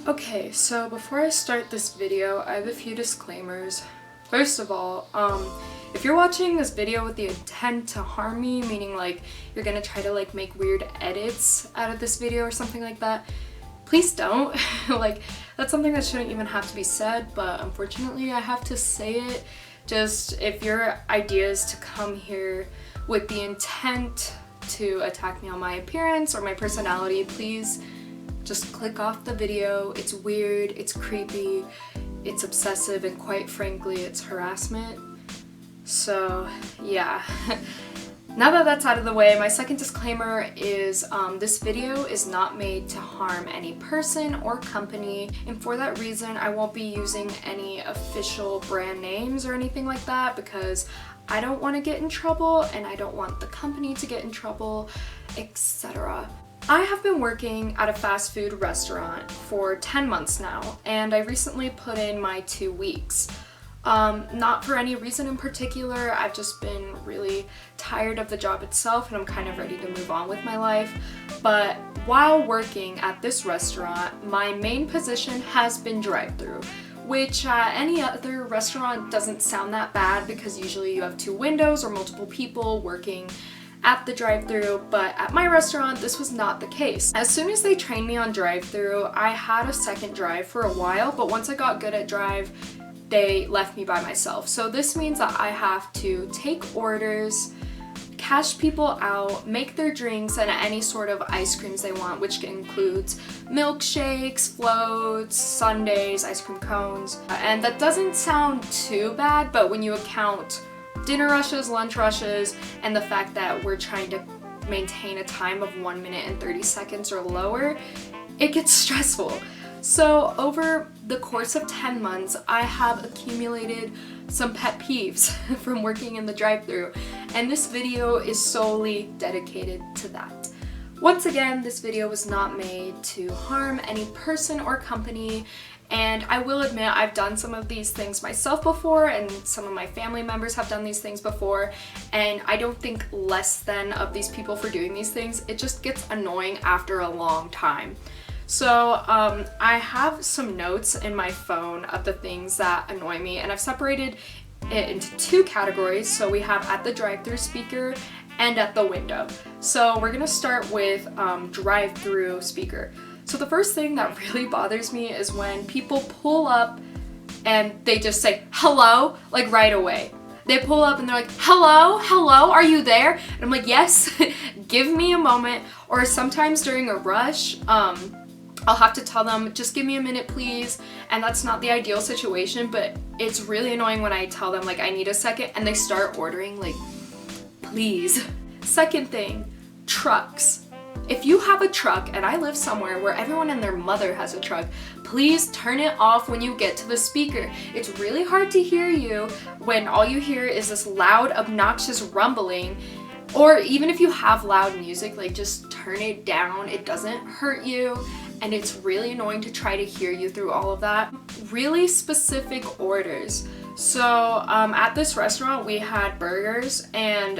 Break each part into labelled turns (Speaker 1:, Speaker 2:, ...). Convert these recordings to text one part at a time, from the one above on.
Speaker 1: Okay, so before I start this video, I have a few disclaimers. First of all, if you're watching this video with the intent to harm me, meaning like you're gonna try to like make weird edits out of this video or something like that, please don't. Like, that's something that shouldn't even have to be said, but unfortunately I have to say it. Just if your idea is to come here with the intent to attack me on my appearance or my personality, please just click off the video. It's weird, it's creepy, it's obsessive, and quite frankly, it's harassment. So yeah. Now that that's out of the way, my second disclaimer is this video is not made to harm any person or company, and for that reason I won't be using any official brand names or anything like that because I don't want to get in trouble and I don't want the company to get in trouble, etc. I have been working at a fast food restaurant for 10 months now, and I recently put in my 2 weeks. Not for any reason in particular, I've just been really tired of the job itself and I'm kind of ready to move on with my life. But while working at this restaurant, my main position has been drive-thru, which at any other restaurant doesn't sound that bad because usually you have 2 windows or multiple people working at the drive-thru, but at my restaurant this was not the case. As soon as they trained me on drive-thru, I had a second drive for a while, but once I got good at drive, they left me by myself. So this means that I have to take orders, cash people out, make their drinks and any sort of ice creams they want, which includes milkshakes, floats, sundaes, ice cream cones. And that doesn't sound too bad, but when you account dinner rushes, lunch rushes, and the fact that we're trying to maintain a time of 1 minute and 30 seconds or lower, it gets stressful. So over the course of 10 months, I have accumulated some pet peeves from working in the drive-thru, and this video is solely dedicated to that. Once again, this video was not made to harm any person or company, and I will admit I've done some of these things myself before, and some of my family members have done these things before, and I don't think less than of these people for doing these things. It just gets annoying after a long time. So I have some notes in my phone of the things that annoy me, and I've separated it into 2 categories. So we have at the drive-thru speaker and at the window. So we're gonna start with drive-thru speaker. So the first thing that really bothers me is when people pull up and they just say hello, like right away. They pull up and they're like, hello, hello, are you there? And I'm like, yes, give me a moment. Or sometimes during a rush, I'll have to tell them, just give me a minute please, and that's not the ideal situation, but it's really annoying when I tell them like I need a second and they start ordering, like, please. Second thing, trucks. If you have a truck, and I live somewhere where everyone and their mother has a truck, please turn it off when you get to the speaker. It's really hard to hear you when all you hear is this loud, obnoxious rumbling. Or even if you have loud music, like just turn it down. It doesn't hurt you, and it's really annoying to try to hear you through all of that. Really specific orders. So at this restaurant we had burgers, and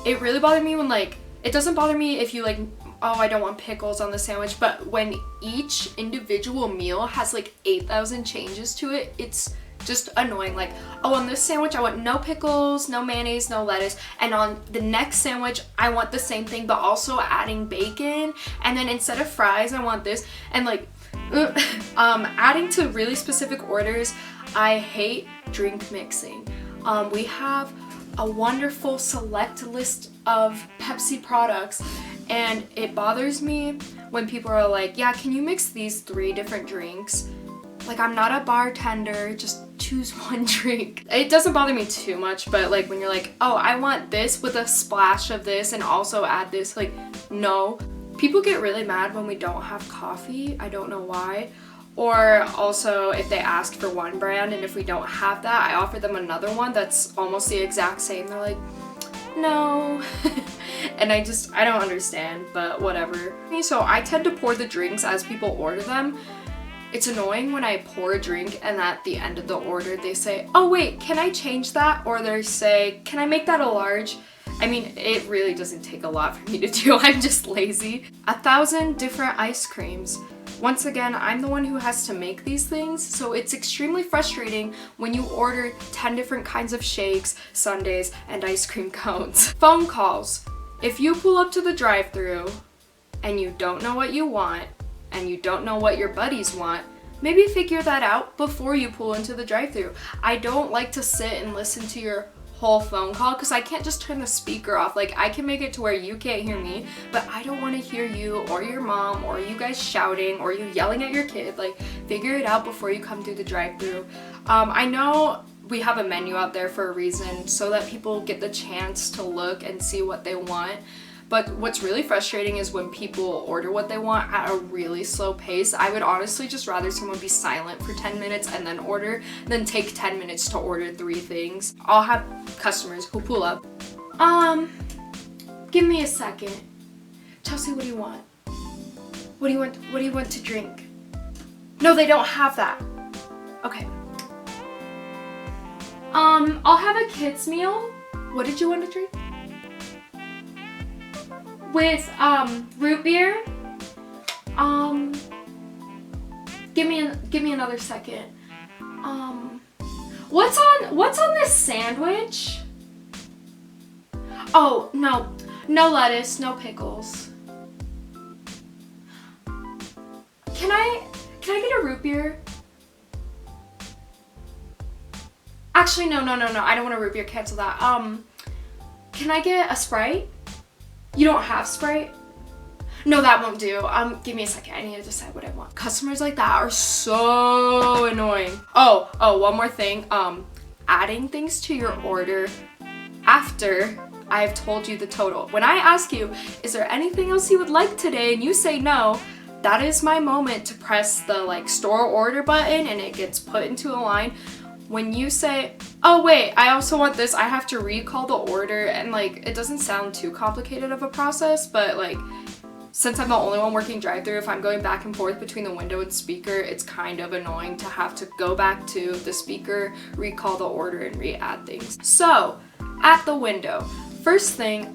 Speaker 1: it really bothered me when, like, it doesn't bother me if you like, oh, I don't want pickles on the sandwich, but when each individual meal has like 8,000 changes to it, it's just annoying. Like, oh, on this sandwich I want no pickles, no mayonnaise, no lettuce, and on the next sandwich I want the same thing but also adding bacon, and then instead of fries I want this, and like adding to really specific orders. I hate drink mixing. We have a wonderful select list of Pepsi products, and it bothers me when people are like, yeah, can you mix these 3 different drinks? Like, I'm not a bartender, just choose one drink. It doesn't bother me too much, but like when you're like, oh, I want this with a splash of this and also add this, like, no. People get really mad when we don't have coffee. I don't know why. Or also if they ask for one brand and if we don't have that, I offer them another one that's almost the exact same. They're like, no. And I don't understand, but whatever. So I tend to pour the drinks as people order them. It's annoying when I pour a drink and at the end of the order they say, oh wait, can I change that? Or they say, can I make that a large? I mean, it really doesn't take a lot for me to do. I'm just lazy. 1,000 different ice creams. Once again, I'm the one who has to make these things, so it's extremely frustrating when you order 10 different kinds of shakes, sundaes, and ice cream cones. Phone calls. If you pull up to the drive-thru and you don't know what you want, and you don't know what your buddies want, maybe figure that out before you pull into the drive-thru. I don't like to sit and listen to your whole phone call because I can't just turn the speaker off. Like, I can make it to where you can't hear me, but I don't want to hear you or your mom or you guys shouting or you yelling at your kid. Like, figure it out before you come through the drive-thru. I know we have a menu out there for a reason so that people get the chance to look and see what they want. But what's really frustrating is when people order what they want at a really slow pace. I would honestly just rather someone be silent for 10 minutes and then order than take 10 minutes to order 3 things. I'll have customers who pull up. Give me a second. Chelsea, what do you want? What do you want to drink? No, they don't have that. Okay. I'll have a kids meal. What did you want to drink? With root beer. Give me another second. What's on this sandwich? Oh, no lettuce, no pickles. Can I get a root beer? Actually, no, I don't want a root beer, cancel that. Can I get a Sprite? You don't have Sprite? No, that won't do. Give me a second. I need to decide what I want. Customers like that are so annoying. Oh, one more thing. Adding things to your order after I've told you the total. When I ask you, is there anything else you would like today, and you say no, that is my moment to press the store order button and it gets put into a line. When you say, oh wait, I also want this, I have to recall the order, and it doesn't sound too complicated of a process, but since I'm the only one working drive-thru, if I'm going back and forth between the window and speaker, it's kind of annoying to have to go back to the speaker, recall the order, and re-add things. So, at the window, first thing,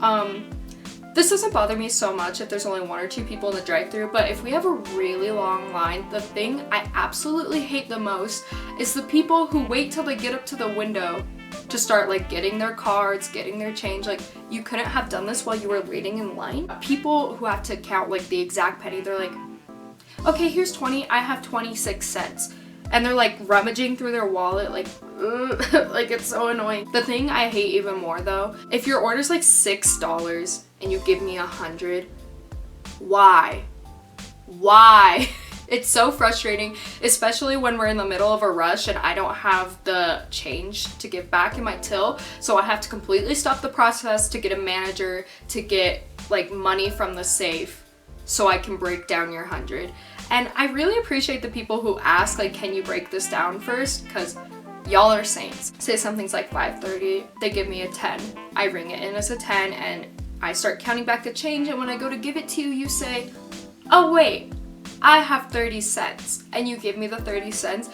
Speaker 1: this doesn't bother me so much if there's only 1 or 2 people in the drive-thru, but if we have a really long line, the thing I absolutely hate the most is the people who wait till they get up to the window to start getting their cards, getting their change. You couldn't have done this while you were waiting in line. People who have to count the exact penny, they're like, okay, here's 20, I have 26 cents. And they're rummaging through their wallet, it's so annoying. The thing I hate even more though, if your order's $6 and you give me 100, why? It's so frustrating, especially when we're in the middle of a rush and I don't have the change to give back in my till, so I have to completely stop the process to get a manager to get money from the safe so I can break down your 100. And I really appreciate the people who ask, can you break this down first? Because y'all are saints. Say something's $5.30, they give me a 10. I ring it in as a 10 and I start counting back the change, and when I go to give it to you, you say, oh wait, I have 30 cents. And you give me the 30 cents.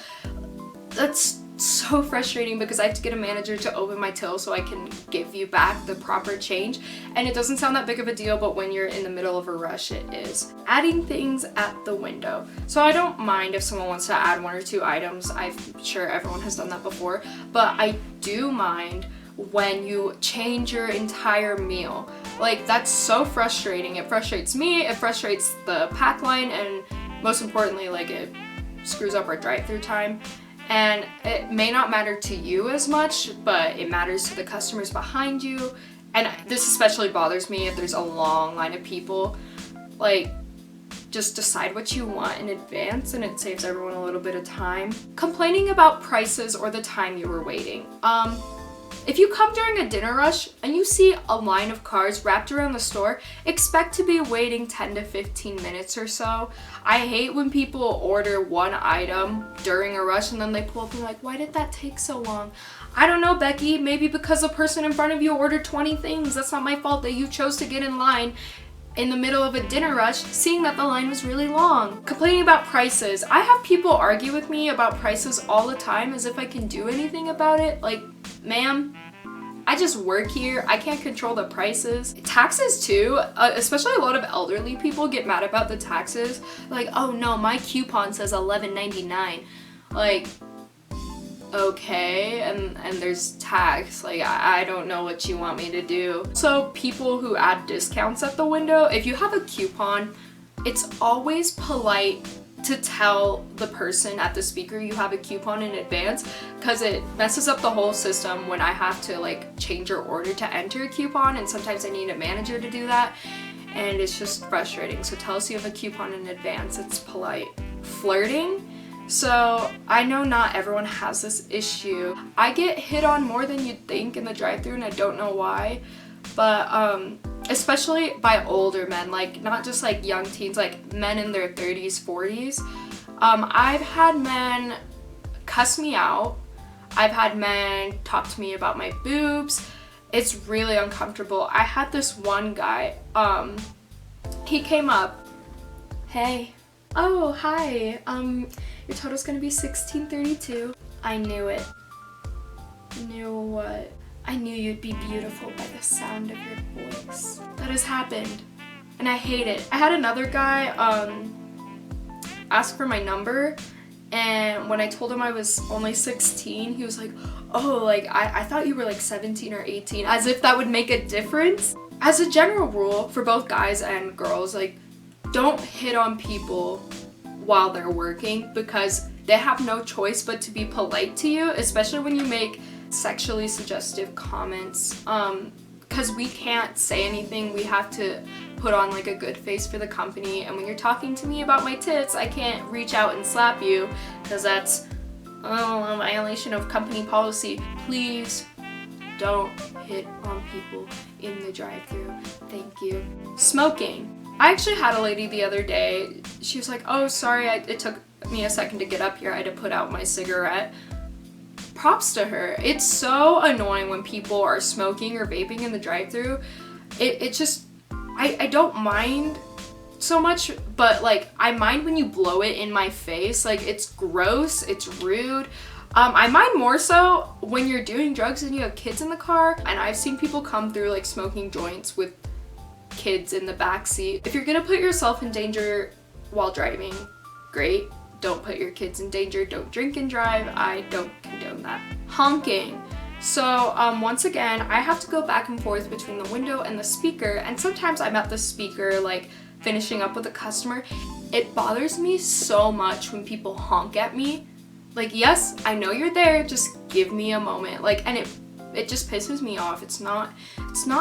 Speaker 1: That's so frustrating because I have to get a manager to open my till so I can give you back the proper change. And it doesn't sound that big of a deal, but when you're in the middle of a rush, it is. Adding things at the window. So I don't mind if someone wants to add 1 or 2 items. I'm sure everyone has done that before, but I do mind when you change your entire meal. That's so frustrating. It frustrates me, it frustrates the pack line, and most importantly, it screws up our drive-thru time. And it may not matter to you as much, but it matters to the customers behind you. And this especially bothers me if there's a long line of people. Just decide what you want in advance and it saves everyone a little bit of time. Complaining about prices or the time you were waiting. If you come during a dinner rush and you see a line of cars wrapped around the store, expect to be waiting 10 to 15 minutes or so. I hate when people order one item during a rush and then they pull up and why did that take so long? I don't know, Becky, maybe because the person in front of you ordered 20 things. That's not my fault that you chose to get in line in the middle of a dinner rush, seeing that the line was really long. Complaining about prices. I have people argue with me about prices all the time as if I can do anything about it. Ma'am, I just work here. I can't control the prices. Taxes too, especially a lot of elderly people get mad about the taxes. Like, oh no, my coupon says $11.99. Like, okay, and there's tax. Like, I don't know what you want me to do. So people who add discounts at the window, if you have a coupon, it's always polite to tell the person at the speaker you have a coupon in advance, because it messes up the whole system when I have to like change your order to enter a coupon, and sometimes I need a manager to do that, and it's just frustrating. So tell us you have a coupon in advance. It's polite. Flirting. So I know not everyone has this issue. I get hit on more than you'd think in the drive-thru, and I don't know why, but especially by older men, like not just like young teens, like men in their 30s, 40s. I've had men cuss me out. I've had men talk to me about my boobs. It's really uncomfortable. I had this one guy, he came up, hey, oh, hi, your total's gonna be $16.32. I knew it. Knew what? I knew you'd be beautiful by the sound of your voice. That has happened, and I hate it. I had another guy ask for my number, and when I told him I was only 16, he was like, oh, like I thought you were like 17 or 18, as if that would make a difference. As a general rule, for both guys and girls, like, don't hit on people while they're working, because they have no choice but to be polite to you, especially when you make sexually suggestive comments, because we can't say anything. We have to put on like a good face for the company, and when you're talking to me about my tits, I can't reach out and slap you, because that's a violation of company policy. Please don't hit on people in the drive-thru. Thank you. Smoking. I actually had a lady the other day, she was like, oh, sorry, it took me a second to get up here, I had to put out my cigarette. Props to her. It's so annoying when people are smoking or vaping in the drive-thru. It just, I don't mind so much, but like, I mind when you blow it in my face. Like, it's gross, it's rude. I mind more so when you're doing drugs and you have kids in the car, and I've seen people come through like smoking joints with kids in the back seat. If you're gonna put yourself in danger while driving, great. Don't put your kids in danger. Don't drink and drive. I don't condone that. Honking. So once again, I have to go back and forth between the window and the speaker, and sometimes I'm at the speaker like finishing up with a customer. It bothers me so much when people honk at me. Like, yes, I know you're there, just give me a moment. Like, and it just pisses me off. It's not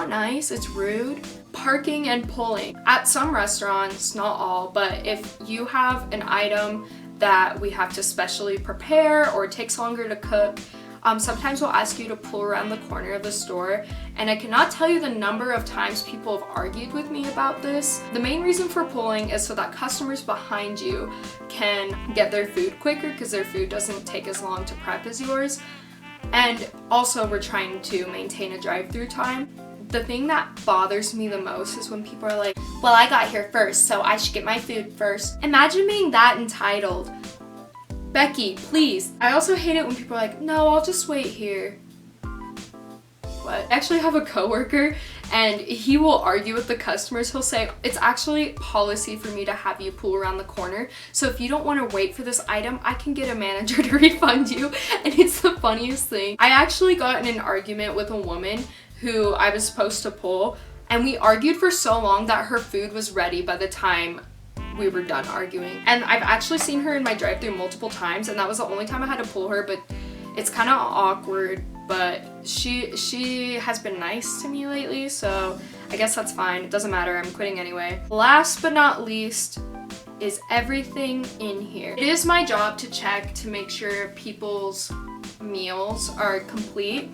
Speaker 1: nice, it's rude. Parking and pulling. At some restaurants, not all, but if you have an item that we have to specially prepare or it takes longer to cook, sometimes we'll ask you to pull around the corner of the store, and I cannot tell you the number of times people have argued with me about this. The main reason for pulling is so that customers behind you can get their food quicker, because their food doesn't take as long to prep as yours. And also, we're trying to maintain a drive-through time. The thing that bothers me the most is when people are like, well, I got here first, so I should get my food first. Imagine being that entitled. Becky, please. I also hate it when people are like, no, I'll just wait here. What? I actually have a coworker, and he will argue with the customers. He'll say, it's actually policy for me to have you pull around the corner, so if you don't want to wait for this item, I can get a manager to refund you. And it's the funniest thing. I actually got in an argument with a woman who I was supposed to pull, and we argued for so long that her food was ready by the time we were done arguing. And I've actually seen her in my drive-thru multiple times, and that was the only time I had to pull her, but it's kind of awkward. But she has been nice to me lately, so I guess that's fine. It doesn't matter, I'm quitting anyway. Last but not least is everything in here. It is my job to check to make sure people's meals are complete,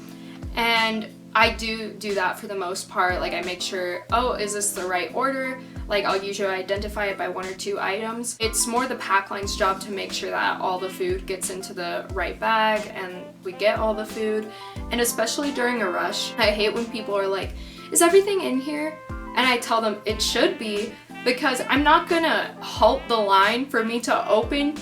Speaker 1: and I do that for the most part. Like, I make sure, oh, is this the right order? Like, I'll usually identify it by 1 or 2 items. It's more the pack line's job to make sure that all the food gets into the right bag and we get all the food. And especially during a rush, I hate when people are like, is everything in here? And I tell them it should be, because I'm not gonna halt the line for me to open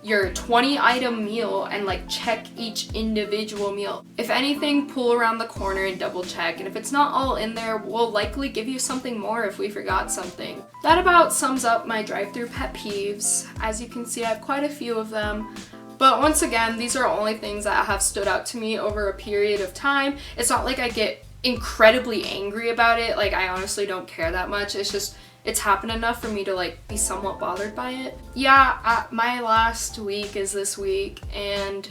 Speaker 1: your 20 item meal and like check each individual meal. If anything, pull around the corner and double check, and if it's not all in there, we'll likely give you something more if we forgot something. That about sums up my drive-thru pet peeves. As you can see, I have quite a few of them. But once again, these are only things that have stood out to me over a period of time. It's not like I get incredibly angry about it. Like, I honestly don't care that much. It's just, it's happened enough for me to like be somewhat bothered by it. Yeah, my last week is this week, and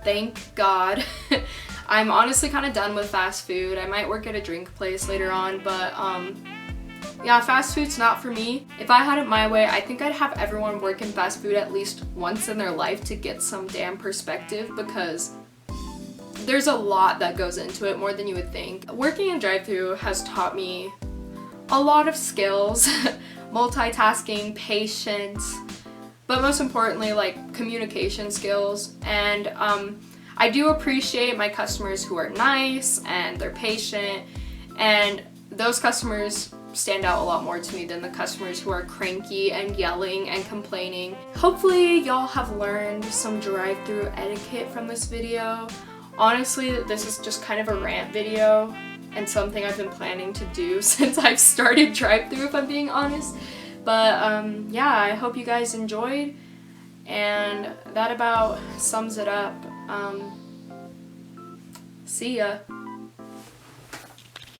Speaker 1: thank God. I'm honestly kind of done with fast food. I might work at a drink place later on, but yeah, fast food's not for me. If I had it my way, I think I'd have everyone work in fast food at least once in their life to get some damn perspective, because there's a lot that goes into it, more than you would think. Working in drive-thru has taught me a lot of skills, multitasking, patience, but most importantly, like communication skills. And I do appreciate my customers who are nice and they're patient, and those customers stand out a lot more to me than the customers who are cranky and yelling and complaining. Hopefully y'all have learned some drive-thru etiquette from this video. Honestly, this is just kind of a rant video and something I've been planning to do since I've started drive-thru, if I'm being honest. But yeah, I hope you guys enjoyed, and that about sums it up. See ya.